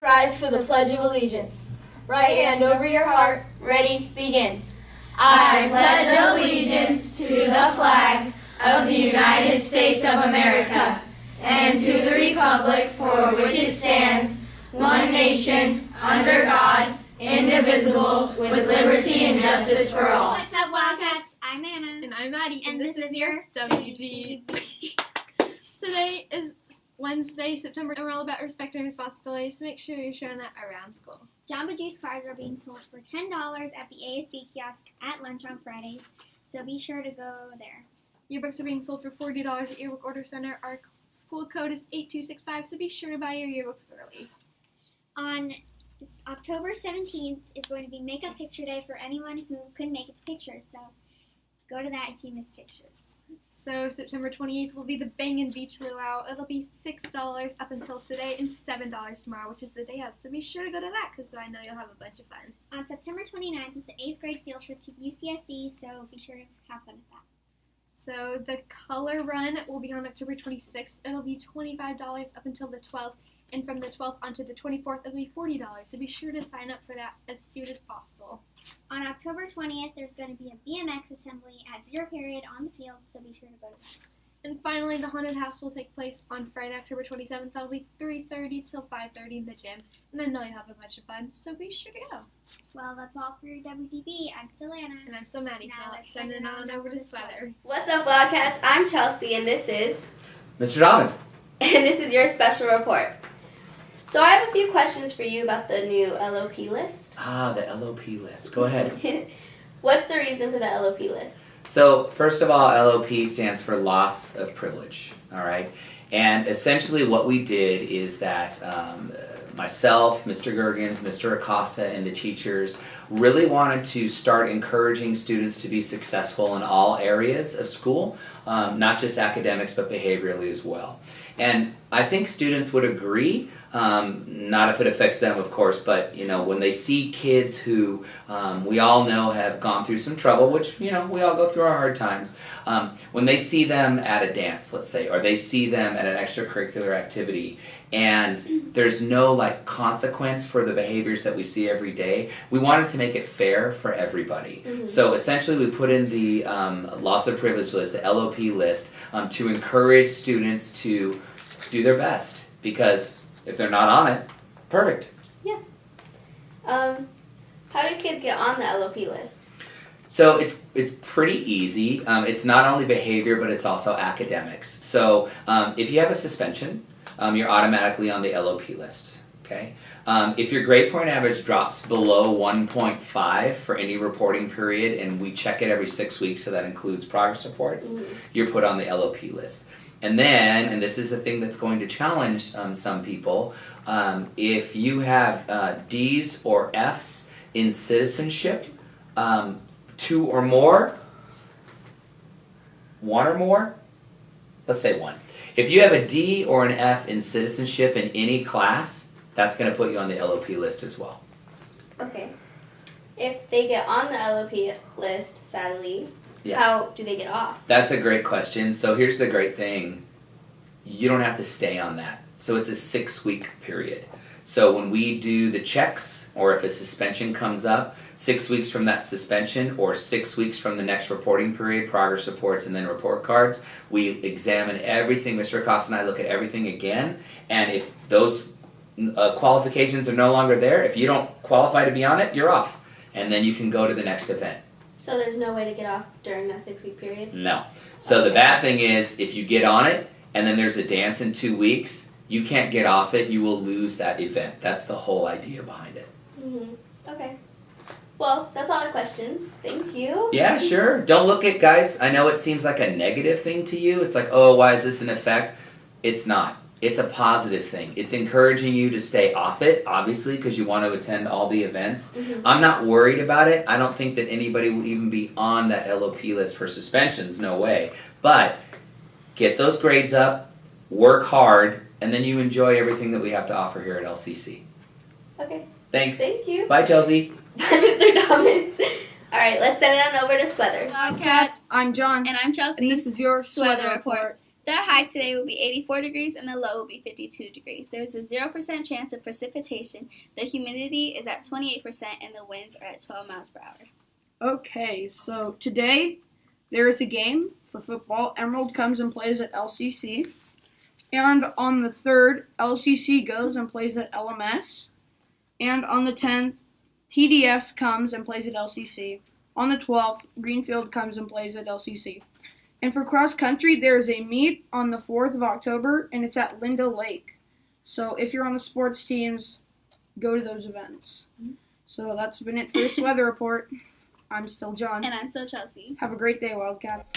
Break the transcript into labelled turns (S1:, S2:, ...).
S1: Rise for the Pledge of Allegiance. Right hand over your heart. Ready, begin. I pledge allegiance to the flag of the United States of America and to the republic for which it stands, one nation, under God, indivisible, with liberty and justice for all.
S2: What's up, Wildcats? I'm Anna.
S3: And I'm Maddie.
S2: And this is your
S3: WD. Today is Wednesday, September, and we're all about respecting responsibilities, so make sure you're showing that around school.
S2: Jamba Juice cards are being sold for $10 at the ASB kiosk at lunch on Fridays, so be sure to go there.
S3: Yearbooks are being sold for $40 at Yearbook Order Center. Our school code is 8265, so be sure to buy your yearbooks early.
S2: On October 17th is going to be Makeup Picture Day for anyone who couldn't make it to pictures, so go to that if you missed pictures.
S3: So September 28th will be the Bangin' Beach Luau. It'll be $6 up until today and $7 tomorrow, which is the day of. So be sure to go to that because I know you'll have a bunch of fun.
S2: On September 29th is the 8th grade field trip to UCSD, so be sure to have fun with that.
S3: So the color run will be on October 26th. It'll be $25 up until the 12th. And from the 12th onto the 24th, it'll be $40. So be sure to sign up for that as soon as possible.
S2: On October 20th, there's going to be a BMX assembly at 0 period on the field, so be sure to go to that.
S3: And finally, the haunted house will take place on Friday, October 27th. That'll be 3:30 till 5:30 in the gym. And I know you'll have a bunch of fun, so be sure to go.
S2: Well, that's all for your WDB. I'm still Anna.
S3: And I'm still Maddie.
S2: Now
S3: Let's send it on over to Sweather.
S4: What's up, Wildcats? I'm Chelsea, and this is
S5: Mr. Dobbins.
S4: and this is your special report. So I have a few questions for you about the new LOP list.
S5: The LOP list. Go ahead.
S4: What's the reason for the LOP list?
S5: So, first of all, LOP stands for loss of privilege, all right? And essentially what we did is that myself, Mr. Gergens, Mr. Acosta, and the teachers really wanted to start encouraging students to be successful in all areas of school, not just academics, but behaviorally as well. And I think students would agree, not if it affects them, of course, but, you know, when they see kids who we all know have gone through some trouble, which, you know, we all go through our hard times, when they see them at a dance, let's say, or they see them at an extracurricular activity, and there's no, like, consequence for the behaviors that we see every day, we wanted to make it fair for everybody. Mm-hmm. So essentially we put in the loss of privilege list, the LOP list, to encourage students to do their best, because if they're not on it, perfect.
S4: Yeah. How do kids get on the LOP list?
S5: So it's pretty easy. It's not only behavior, but it's also academics. So if you have a suspension, you're automatically on the LOP list. Okay. If your grade point average drops below 1.5 for any reporting period, and we check it every 6 weeks, so that includes progress reports, you're put on the LOP list. And then, and this is the thing that's going to challenge some people, if you have D's or F's in citizenship, 2 or more, 1 or more, let's say 1. If you have a D or an F in citizenship in any class, that's going to put you on the LOP list as well.
S4: Okay. If they get on the LOP list, sadly, how do they get off?
S5: That's a great question. So here's the great thing. You don't have to stay on that. So it's a 6-week period. So when we do the checks, or if a suspension comes up, 6 weeks from that suspension, or 6 weeks from the next reporting period, progress reports and then report cards, we examine everything. Mr. Acosta and I look at everything again, and if those qualifications are no longer there, if you don't qualify to be on it, you're off. And then you can go to the next event.
S4: So there's no way to get off during that 6-week period?
S5: No. So the bad thing is, if you get on it, and then there's a dance in 2 weeks, you can't get off it, you will lose that event. That's the whole idea behind it.
S4: Okay. Well, that's all the questions. Thank you.
S5: Yeah, sure. Don't look at, guys, I know it seems like a negative thing to you. It's like, oh, why is this an effect? It's not. It's a positive thing. It's encouraging you to stay off it, obviously, because you want to attend all the events. I'm not worried about it. I don't think that anybody will even be on that LOP list for suspensions. No way. But get those grades up, work hard, and then you enjoy everything that we have to offer here at LCC.
S4: Okay.
S5: Thanks.
S4: Thank you.
S5: Bye, Chelsea.
S4: Bye, Mr. Dobbins. All right, let's send it on over to Sweather.
S1: Wildcats, I'm John.
S6: And I'm Chelsea.
S1: And this is your Sweather Report.
S6: The high today will be 84 degrees and the low will be 52 degrees. There is a 0% chance of precipitation. The humidity is at 28% and the winds are at 12 miles per hour.
S7: Okay, so today there is a game for football. Emerald comes and plays at LCC. And on the 3rd, LCC goes and plays at LMS. And on the 10th, TDS comes and plays at LCC. On the 12th, Greenfield comes and plays at LCC. And for cross country, there's a meet on the 4th of October, and it's at Linda Lake. So if you're on the sports teams, go to those events. So that's been it for this weather report. I'm still John.
S6: And I'm still Chelsea.
S7: Have a great day, Wildcats.